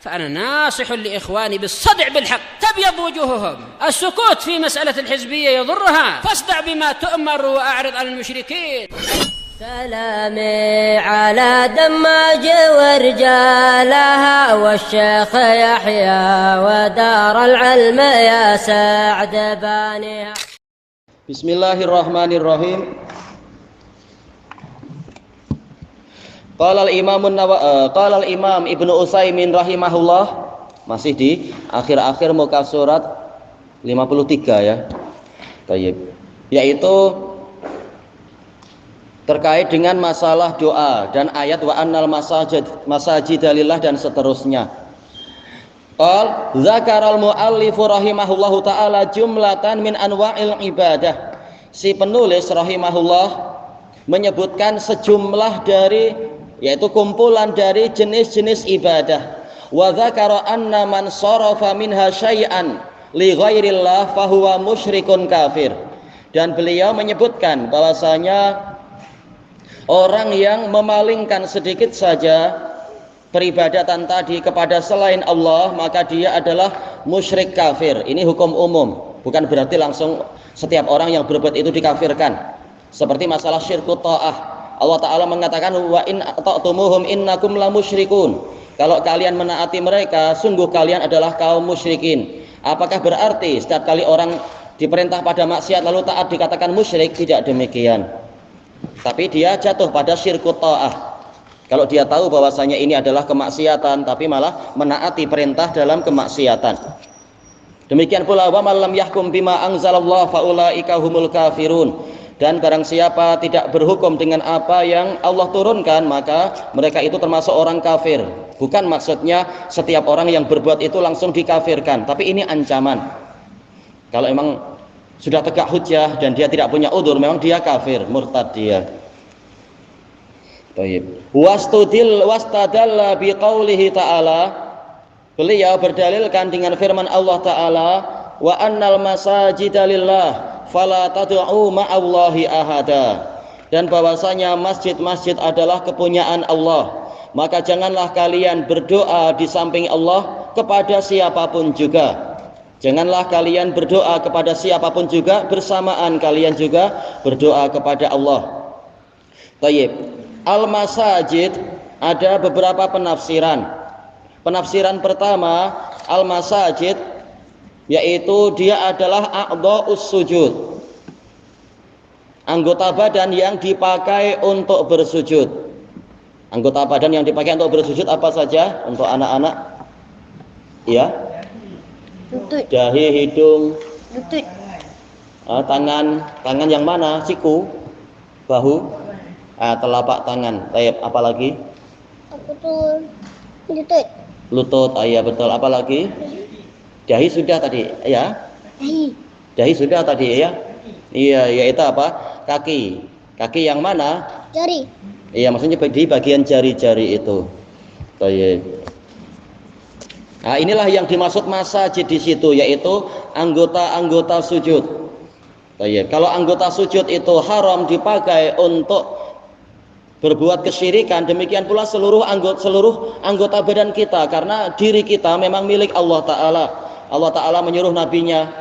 فأنا ناصح لإخواني بالصدع بالحق تبيض وجوههم. السكوت في مسألة الحزبية يضرها، فاصدع بما تؤمر وأعرض عن المشركين. سلامي على دماج ورجالها والشيخ يحيى ودار العلم يا سعد بانيها. Bismillahirrahmanirrahim. Qala al-Imam Ibnu Utsaimin rahimahullah, masih di akhir-akhir muka surat 53 ya. Baik. Yaitu terkait dengan masalah doa dan ayat wa annal masajida lillah dan seterusnya. Qal zakaral muallifu rahimahullahu taala jumlatan min anwa'il ibadah. Si penulis rahimahullah menyebutkan sejumlah dari, yaitu kumpulan dari jenis-jenis ibadah. Wa dzakara anna man sharafa minha syai'an li ghairillah fahuwa musyrikun kafir. Dan beliau menyebutkan bahwasanya orang yang memalingkan sedikit saja peribadatan tadi kepada selain Allah, maka dia adalah musyrik kafir. Ini hukum umum, bukan berarti langsung setiap orang yang berbuat itu dikafirkan. Seperti masalah syirku ta'ah, Allah Ta'ala mengatakan wa in ta'tumuhum innakum la musyrikun. Kalau kalian menaati mereka, sungguh kalian adalah kaum musyrikin. Apakah berarti setiap kali orang diperintah pada maksiat lalu taat dikatakan musyrik? Tidak demikian. Tapi dia jatuh pada syirku ta'ah. Kalau dia tahu bahwasanya ini adalah kemaksiatan tapi malah menaati perintah dalam kemaksiatan. Demikian pula wa man lam yahkum bima anzalallahu faulaika humul kafirun. Dan barang siapa tidak berhukum dengan apa yang Allah turunkan, maka mereka itu termasuk orang kafir. Bukan maksudnya setiap orang yang berbuat itu langsung dikafirkan, tapi ini ancaman. Kalau memang sudah tegak hujjah dan dia tidak punya udzur, memang dia kafir, murtad dia. Baik. Wastadalla biqaulihi ta'ala. Beliau berdalilkan dengan firman Allah Ta'ala, wa annal masajida lillah fala tad'u ma'allahi ahada. Dan bahwasanya masjid-masjid adalah kepunyaan Allah, maka janganlah kalian berdoa di samping Allah kepada siapapun juga. Janganlah kalian berdoa kepada siapapun juga bersamaan kalian juga berdoa kepada Allah. Tayyib. Al-masajid ada beberapa penafsiran. Penafsiran pertama, al-masajid yaitu dia adalah a'dha'us sujud, anggota badan yang dipakai untuk bersujud. Anggota badan yang dipakai untuk bersujud apa saja untuk anak-anak? Ya, lutut, dahi, hidung, lutut, tangan yang mana? Siku, bahu, telapak tangan. Tayyib, apa lagi? Lutut, iya betul. Apa lagi? Dahi sudah tadi, ya? Dahi sudah tadi, ya? Iya, yaitu apa? Kaki. Kaki yang mana? Jari. Iya, maksudnya di bagian jari-jari itu. Baik. Nah, inilah yang dimaksud masajid di situ, yaitu anggota-anggota sujud. Baik. Kalau anggota sujud itu haram dipakai untuk berbuat kesyirikan, demikian pula seluruh anggota badan kita, karena diri kita memang milik Allah Ta'ala. Allah Ta'ala menyuruh nabinya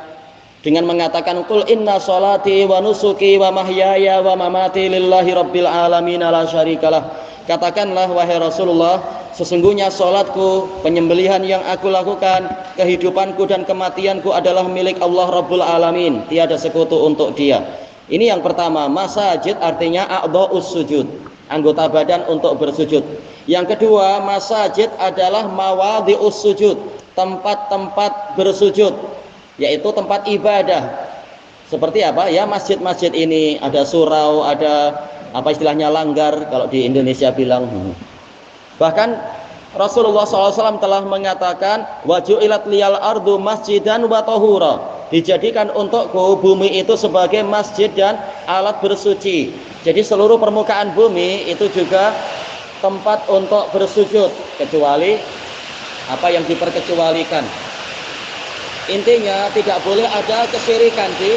dengan mengatakan qul inna sholati wa nusuki wa mahyaya wa mamati lillahi rabbil alamin la syarikalah. Katakanlah wahai Rasulullah, sesungguhnya salatku, penyembelihan yang aku lakukan, kehidupanku dan kematianku adalah milik Allah Rabbul Alamin, tiada sekutu untuk dia. Ini yang pertama, masajid artinya a'dha'us sujud, anggota badan untuk bersujud. Yang kedua, masajid adalah mawadhi'us sujud, tempat-tempat bersujud, yaitu tempat ibadah. Seperti apa? Ya, masjid-masjid ini ada surau, ada apa istilahnya langgar kalau di Indonesia bilang. Bahkan Rasulullah SAW telah mengatakan waju'ilat liyal ardu masjidan wa tahura, dijadikan untukku bumi itu sebagai masjid dan alat bersuci. Jadi seluruh permukaan bumi itu juga tempat untuk bersujud, kecuali apa yang diperkecualikan. Intinya tidak boleh ada kesyirikan di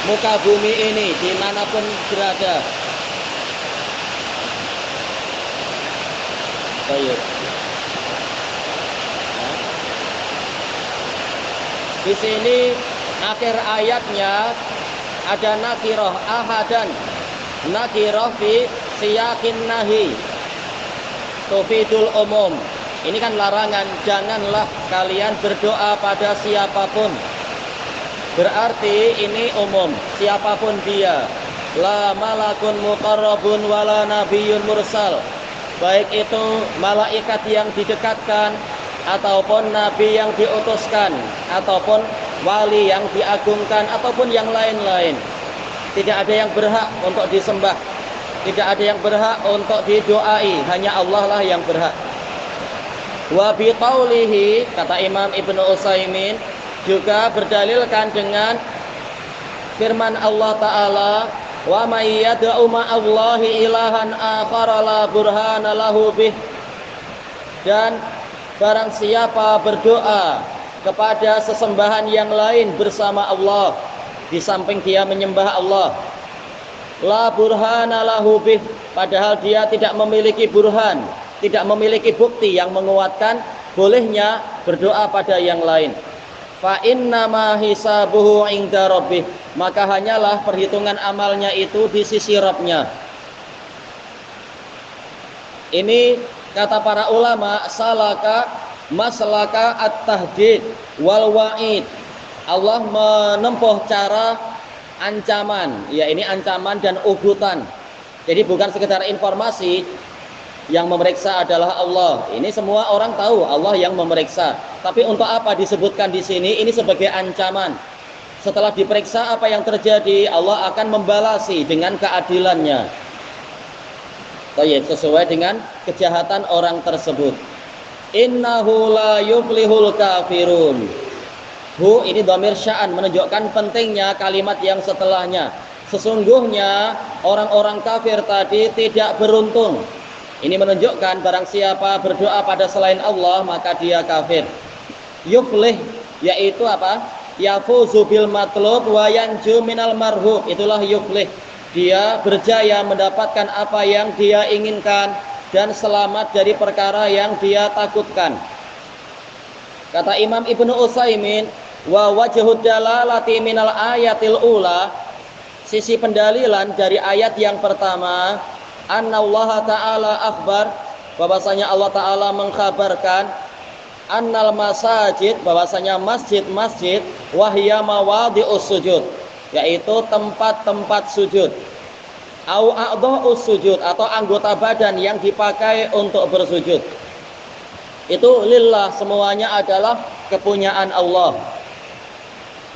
muka bumi ini dimanapun berada. Baik. Di sini akhir ayatnya ada nakirah ahadan. Nakirah fi siyakin nahi. Tufidul umum. Ini kan larangan, janganlah kalian berdoa pada siapapun. Berarti ini umum, siapapun dia. La malakun muqarrabun wala nabiyyun mursal. Baik itu malaikat yang didekatkan, ataupun nabi yang diutuskan, ataupun wali yang diagungkan, ataupun yang lain-lain. Tidak ada yang berhak untuk disembah, tidak ada yang berhak untuk didoai, hanya Allah lah yang berhak. Wa bi qaulihi, kata Imam Ibnu Utsaimin, juga berdalilkan dengan firman Allah Ta'ala, wa may yad'u ma'allahi ilahan akhara la burhana lahu bih. Dan barang siapa berdoa kepada sesembahan yang lain bersama Allah, di samping dia menyembah Allah, la burhana lahu bih, padahal dia tidak memiliki burhan, tidak memiliki bukti yang menguatkan bolehnya berdoa pada yang lain. Fa innama hisabuhu 'inda rabbih, maka hanyalah perhitungan amalnya itu di sisi Rabb-nya. Ini kata para ulama, salaka maslaka at-tahdid wal wa'id. Allah menempuh cara ancaman, ya ini ancaman dan ugutan. Jadi bukan sekedar informasi, yang memeriksa adalah Allah. Ini semua orang tahu Allah yang memeriksa. Tapi untuk apa disebutkan di sini? Ini sebagai ancaman. Setelah diperiksa apa yang terjadi, Allah akan membalasi dengan keadilannya. Sesuai dengan kejahatan orang tersebut. Innahu la yuflihul kafirun. Hu ini dhamir sya'an, menunjukkan pentingnya kalimat yang setelahnya. Sesungguhnya orang-orang kafir tadi tidak beruntung. Ini menunjukkan barang siapa berdoa pada selain Allah maka dia kafir. Yuflih yaitu apa? Yafuzu bil matlub wa yanju minal marhub. Itulah yuflih. Dia berjaya mendapatkan apa yang dia inginkan dan selamat dari perkara yang dia takutkan. Kata Imam Ibnu Utsaimin, wa wajhud dalalati minal ayatil ula, sisi pendalilan dari ayat yang pertama, annallaha ta'ala akhbar, bahwasanya Allah Ta'ala mengkhabarkan, annal masajid, bahwasanya masjid-masjid, wahya mawadhi'us sujud, yaitu tempat-tempat sujud, au a'dha'us sujud, atau anggota badan yang dipakai untuk bersujud. Itu lillah, semuanya adalah kepunyaan Allah.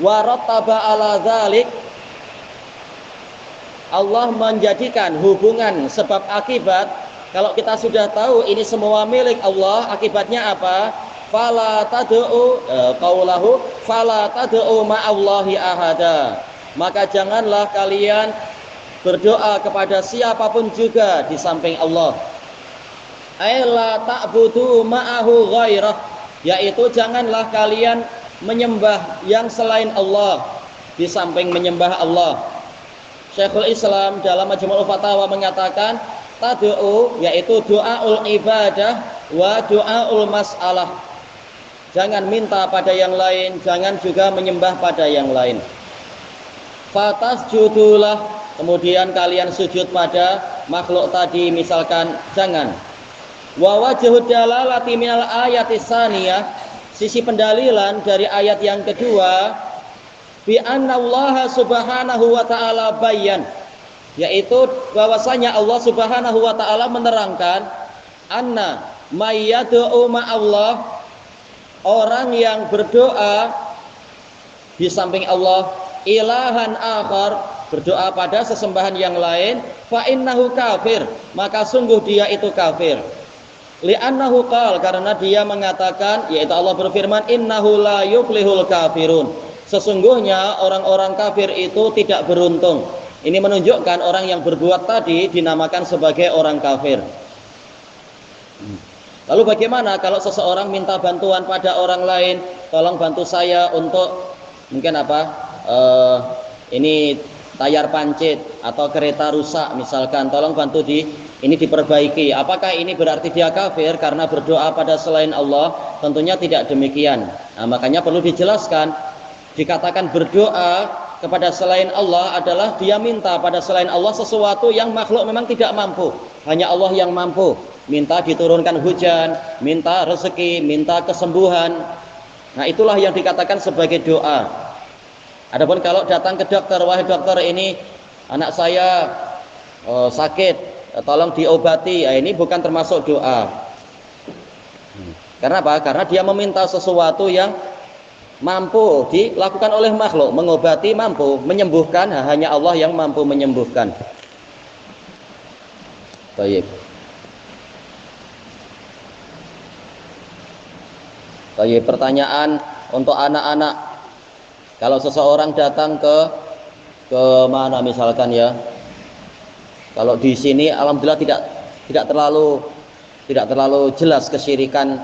Wa rattaba ala dzalik, Allah menjadikan hubungan sebab akibat. Kalau kita sudah tahu ini semua milik Allah, akibatnya apa? Fala tad'u qaulahu fala tad'u ma'allahi ahada. Maka janganlah kalian berdoa kepada siapapun juga di samping Allah. Aila ta'budu ma'ahu ghairah, yaitu janganlah kalian menyembah yang selain Allah di samping menyembah Allah. Syekhul Islam dalam Majmu'ul Fatawa mengatakan tad'u yaitu doaul ibadah wa doaul mas'alah. Jangan minta pada yang lain, jangan juga menyembah pada yang lain. Fatasjudulah, kemudian kalian sujud pada makhluk tadi, misalkan jangan. Wa wajhud dalalati minal ayatis tsaniyah, sisi pendalilan dari ayat yang kedua, bi anna Allah subhanahu wa ta'ala bayan, yaitu bahwasanya Allah subhanahu wa ta'ala menerangkan anna mayyad'u ma'allah, orang yang berdoa di samping Allah, ilahan akhar, berdoa pada sesembahan yang lain, fa innahu kafir, maka sungguh dia itu kafir. Li'annahu qal, karena dia mengatakan, yaitu Allah berfirman, innahu la yuflihul kafirun, sesungguhnya orang-orang kafir itu tidak beruntung. Ini menunjukkan orang yang berbuat tadi dinamakan sebagai orang kafir. Lalu bagaimana kalau seseorang minta bantuan pada orang lain, tolong bantu saya untuk mungkin apa, ini tayar pancit atau kereta rusak misalkan, tolong bantu ini diperbaiki. Apakah ini berarti dia kafir karena berdoa pada selain Allah? Tentunya tidak demikian. Nah, makanya perlu dijelaskan dikatakan berdoa kepada selain Allah adalah dia minta pada selain Allah sesuatu yang makhluk memang tidak mampu. Hanya Allah yang mampu. Minta diturunkan hujan, minta rezeki, minta kesembuhan. Nah, itulah yang dikatakan sebagai doa. Adapun kalau datang ke dokter, wahai dokter, ini anak saya sakit, tolong diobati. Ini bukan termasuk doa. Karena apa? Karena dia meminta sesuatu yang mampu dilakukan oleh makhluk. Mengobati mampu, menyembuhkan hanya Allah yang mampu menyembuhkan. Baik. Baik, pertanyaan untuk anak-anak. Kalau seseorang datang ke mana misalkan ya. Kalau di sini alhamdulillah tidak terlalu jelas kesyirikan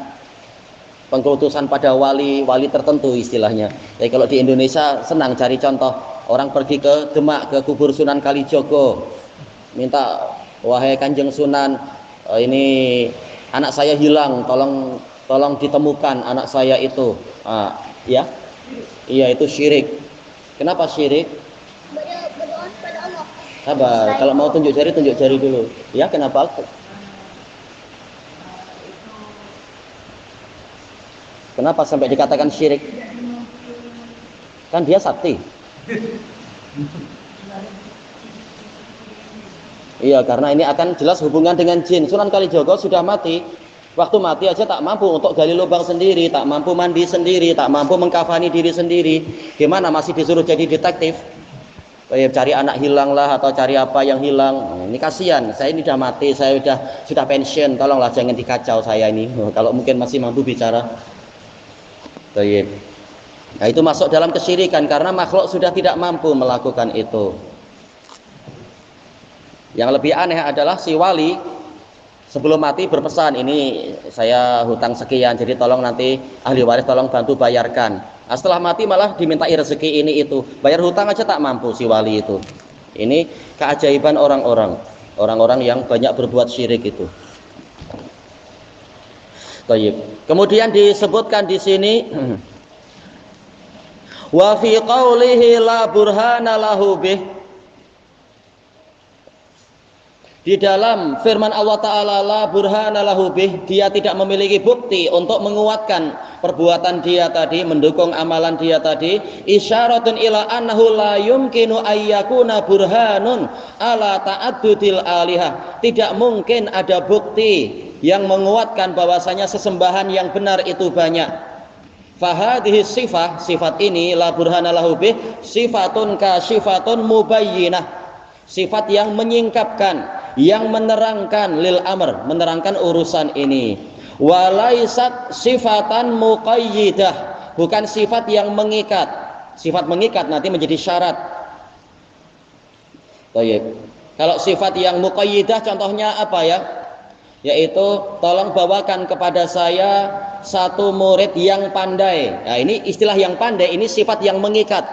pengkultusan pada wali tertentu istilahnya. Jadi kalau di Indonesia senang cari contoh, orang pergi ke Demak, ke kubur Sunan Kalijogo, minta, wahai Kanjeng Sunan, ini anak saya hilang, tolong ditemukan anak saya itu. Ya, iya itu syirik. Kenapa syirik? Berdoa pada Allah. Sabar, kalau mau tunjuk jari dulu. Ya, kenapa? Kenapa sampai dikatakan syirik? Kan dia sakti. Iya, karena ini akan jelas hubungan dengan jin. Sunan Kalijogo sudah mati. Waktu mati aja tak mampu untuk gali lubang sendiri, tak mampu mandi sendiri, tak mampu mengkafani diri sendiri. Gimana masih disuruh jadi detektif? Cari anak hilang lah atau cari apa yang hilang. Ini kasihan. Saya ini sudah mati, saya sudah pensiun. Tolonglah jangan dikacau saya ini. Kalau mungkin masih mampu bicara. Baik. Nah, itu masuk dalam kesyirikan karena makhluk sudah tidak mampu melakukan itu. Yang lebih aneh adalah si wali sebelum mati berpesan, ini saya hutang sekian, jadi tolong nanti ahli waris tolong bantu bayarkan. Nah, setelah mati malah dimintai rezeki ini itu, bayar hutang aja tak mampu si wali itu. Ini keajaiban orang-orang yang banyak berbuat syirik itu. Baik. Kemudian disebutkan di sini wa fi qaulihi la burhana lahu bih. Di dalam firman Allah Ta'ala la burhana lahu bih, dia tidak memiliki bukti untuk menguatkan perbuatan dia tadi, mendukung amalan dia tadi. Isyaratun ila annahu la yumkinu ayyakuna burhanun ala ta'addudil alihah. Tidak mungkin ada bukti yang menguatkan bahwasanya sesembahan yang benar itu banyak. Fahadhihi sifat ini la burhana lahu bih sifatun kasyifatun mubayyinah. Sifat yang menyingkapkan, yang menerangkan lil amr, menerangkan urusan ini. Walaisat sifatan muqayyidah, bukan sifat yang mengikat. Sifat mengikat nanti menjadi syarat. Baik. Kalau sifat yang muqayyidah contohnya apa ya? Yaitu tolong bawakan kepada saya satu murid yang pandai. Nah, ini istilah yang pandai, ini sifat yang mengikat.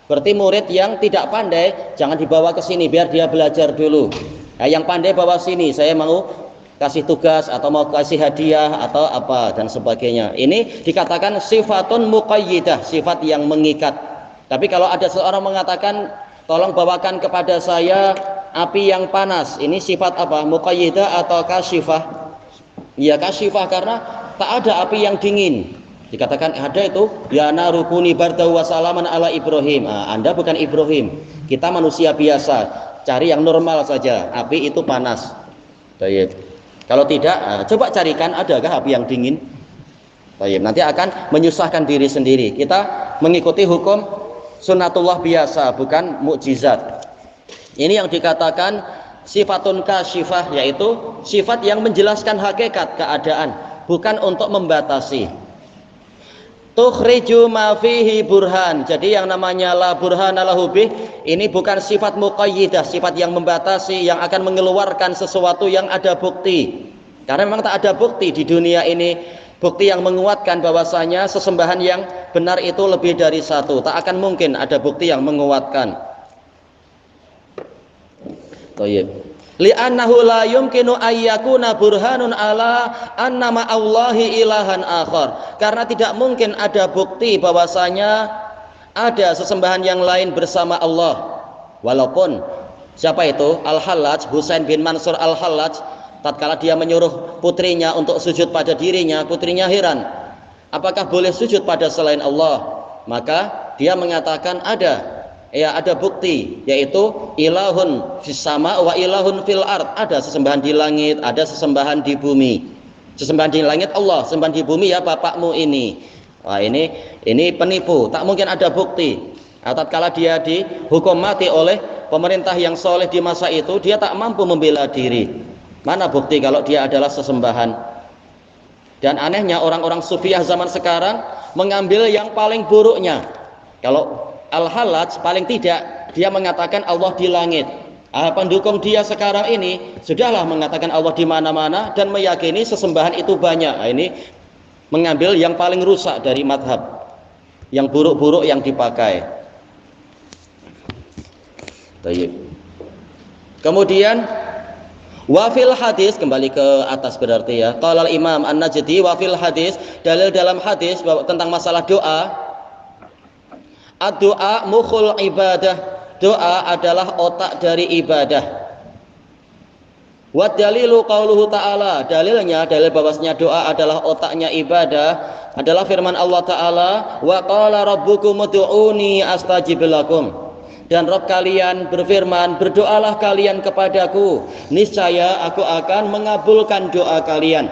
Berarti murid yang tidak pandai jangan dibawa ke sini biar dia belajar dulu. Nah, yang pandai bawa sini, saya mau kasih tugas atau mau kasih hadiah atau apa dan sebagainya. Ini dikatakan sifatun muqayyidah, sifat yang mengikat. Tapi kalau ada seorang mengatakan tolong bawakan kepada saya api yang panas, ini sifat apa? Muqayyidah atau kasyifah? Ya kasyifah karena tak ada api yang dingin. Dikatakan ada itu ya narukuni bardahu wa salaman ala Ibrahim. Nah, Anda bukan Ibrahim, kita manusia biasa, cari yang normal saja, api itu panas. Baik. Kalau tidak, coba carikan adakah api yang dingin. Baik, nanti akan menyusahkan diri sendiri. Kita mengikuti hukum sunnatullah biasa, bukan mukjizat. Ini yang dikatakan sifatun kasyifah, yaitu sifat yang menjelaskan hakikat keadaan, bukan untuk membatasi. Tukhriju ma fihi burhan. Jadi yang namanya la burhana lahu bih ini bukan sifat muqayyidah, sifat yang membatasi, yang akan mengeluarkan sesuatu yang ada bukti. Karena memang tak ada bukti di dunia ini, bukti yang menguatkan bahwasanya sesembahan yang benar itu lebih dari satu. Tak akan mungkin ada bukti yang menguatkan. Baik. Li'annahu la yumkinu ayyakuna burhanun ala annama Allahi ilahan akhar. Karena tidak mungkin ada bukti bahwasanya ada sesembahan yang lain bersama Allah. Walaupun siapa itu? Al-Hallaj, Husain bin Mansur Al-Hallaj, tatkala dia menyuruh putrinya untuk sujud pada dirinya, putrinya heran, apakah boleh sujud pada selain Allah? Maka dia mengatakan ada bukti, yaitu ilahun fis sama wa ilahun fil ard. Ada sesembahan di langit, ada sesembahan di bumi. Sesembahan di langit Allah, sesembahan di bumi ya bapakmu ini. Wah, ini penipu, tak mungkin ada bukti. Tatkala dia dihukum mati oleh pemerintah yang soleh di masa itu, dia tak mampu membela diri. Mana bukti kalau dia adalah sesembahan? Dan anehnya orang-orang sufiah zaman sekarang mengambil yang paling buruknya. Kalau Al-Hallaj paling tidak dia mengatakan Allah di langit. Pendukung dia sekarang ini sudahlah mengatakan Allah di mana-mana dan meyakini sesembahan itu banyak. Ini mengambil yang paling rusak dari madhab, yang buruk-buruk yang dipakai. Kemudian wafil hadis, kembali ke atas berarti ya. Qala Imam An-Najdi wafil hadis, dalil dalam hadis bahwa tentang masalah doa. Ad-doa mukhul ibadah. Doa adalah otak dari ibadah. Wa dalilu qauluhu ta'ala, dalil bahwasanya doa adalah otaknya ibadah adalah firman Allah Ta'ala, wa qala rabbukum ud'uni astajib lakum. Dan Rabb kalian berfirman, berdoalah kalian kepadaku, niscaya aku akan mengabulkan doa kalian.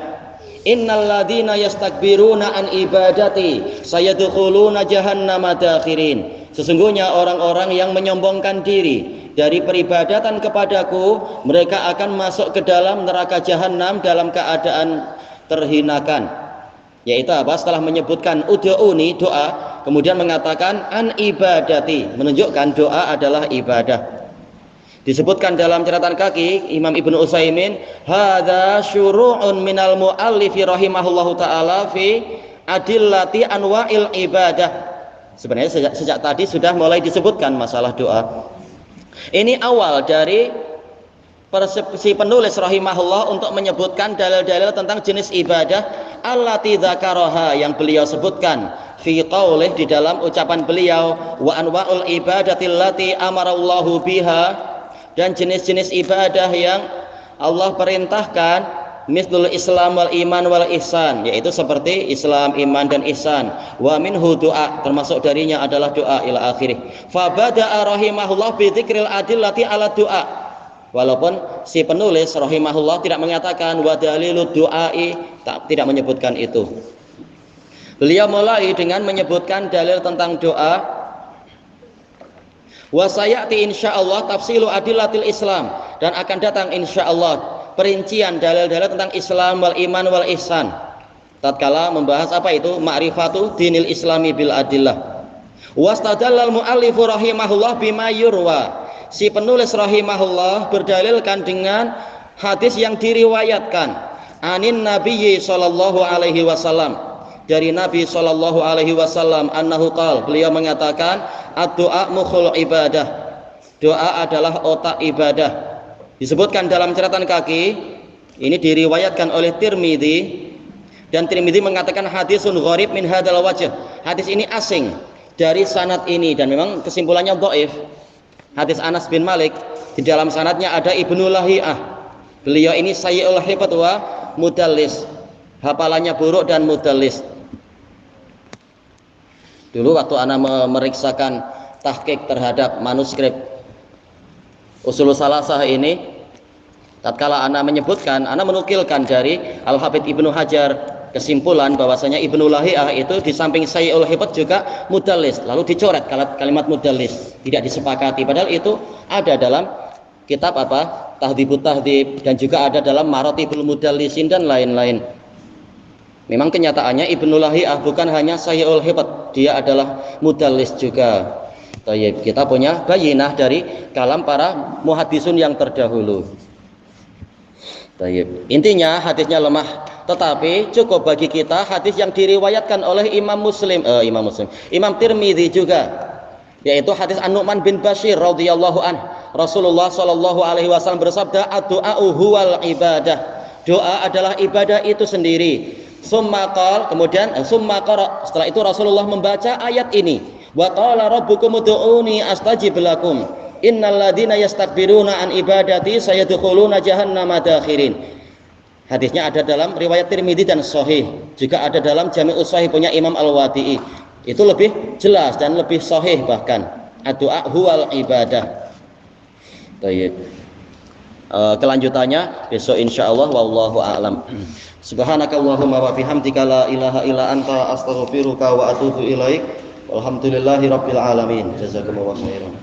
Innal ladzina yastakbiruna an ibadati sayadkhuluna jahannama dakhirin. Sesungguhnya orang-orang yang menyombongkan diri dari peribadatan kepadaku, mereka akan masuk ke dalam neraka jahanam dalam keadaan terhinakan. Yaitu apa? Setelah menyebutkan ud'uni, doa, kemudian mengatakan an ibadati, menunjukkan doa adalah ibadah. Disebutkan dalam catatan kaki Imam Ibnu Utsaimin, hadza syuru'un minal muallifi rahimahullahu taala fi adillati anwa'il ibadah. Sebenarnya sejak tadi sudah mulai disebutkan masalah doa. Ini awal dari si penulis rahimahullah untuk menyebutkan dalil-dalil tentang jenis ibadah allati dzakaraha yang beliau sebutkan fi qaulih di dalam ucapan beliau, wa anwa'ul ibadatil lati amarallahu biha, dan jenis-jenis ibadah yang Allah perintahkan, mislul Islam wal iman wal ihsan, yaitu seperti Islam, iman dan ihsan. Wa minhu doa, termasuk darinya adalah doa ila akhirih. Fa bada'a rahimahullah bi dzikril adillati ala doa. Walaupun si penulis rahimahullah tidak mengatakan wa dalilud du'ai, tidak menyebutkan itu. Beliau mulai dengan menyebutkan dalil tentang doa. Wa sayati insyaallah tafsilu adillatil Islam, dan akan datang insyaallah perincian dalil-dalil tentang Islam wal iman wal ihsan tatkala membahas apa itu ma'rifatu dinil islami bil adillah. Wastadallal muallifu rahimahullah bima yurwa, si penulis rahimahullah berdalilkan dengan hadis yang diriwayatkan anin nabiyyi sallallahu alaihi wasallam, dari Nabi sallallahu alaihi wasallam, annahu qala, beliau mengatakan ad-du'a mukhul ibadah, doa adalah otak ibadah. Disebutkan dalam catatan kaki, ini diriwayatkan oleh Tirmidzi, dan Tirmidzi mengatakan hadisun gharib min hadzal wajh. Hadis ini asing dari sanad ini, dan memang kesimpulannya dhaif. Hadis Anas bin Malik, di dalam sanadnya ada Ibnu Lahiyah. Beliau ini sayyi'ul hifdz wa mudallis, hafalannya buruk dan mudallis. Dulu waktu ana memeriksakan tahqiq terhadap manuskrip Ushul Salasah ini, tatkala ana menyebutkan, ana menukilkan dari Al-Hafidz Ibnu Hajar kesimpulan bahwasanya Ibnu Lahiyah itu di samping sayyi'ul hifdz juga mudallis, lalu dicoret kalimat mudallis, tidak disepakati, padahal itu ada dalam kitab apa? Tahdzibut Tahdzib, dan juga ada dalam Maratibul Mudallisin dan lain-lain. Memang kenyataannya Ibnu Lahiyah bukan hanya sayyi'ul hifdz, dia adalah mudallis juga. Kita punya bayinah dari kalam para muhaddisun yang terdahulu. Intinya hadisnya lemah, tetapi cukup bagi kita hadis yang diriwayatkan oleh Imam Tirmidzi juga, yaitu hadis An-Nu'man bin Bashir radhiyallahu an, Rasulullah sallallahu alaihi wasallam bersabda, ad-du'a'u huwal ibadah, doa adalah ibadah itu sendiri. Summa qala, kemudian summa qara, setelah itu Rasulullah membaca ayat ini, Wa qala rabbukum ud'uni astajib lakum. Innal ladzina yastakbiruna an ibadati sayadkhuluna jahannama dakhirin. Hadisnya ada dalam riwayat Tirmidzi dan sahih. Juga ada dalam Jami'us Shahih punya Imam Al-Wadi'i. Itu lebih jelas dan lebih sahih bahkan. Ad-du'a huwal ibadah. Baik. Kelanjutannya besok insyaallah wallahu a'lam. Subhanakallahumma wa bihamdika la ilaha illa anta astaghfiruka wa atubu ilaik. Walhamdulillahirabbil alamin. Jazakumullahu khairan.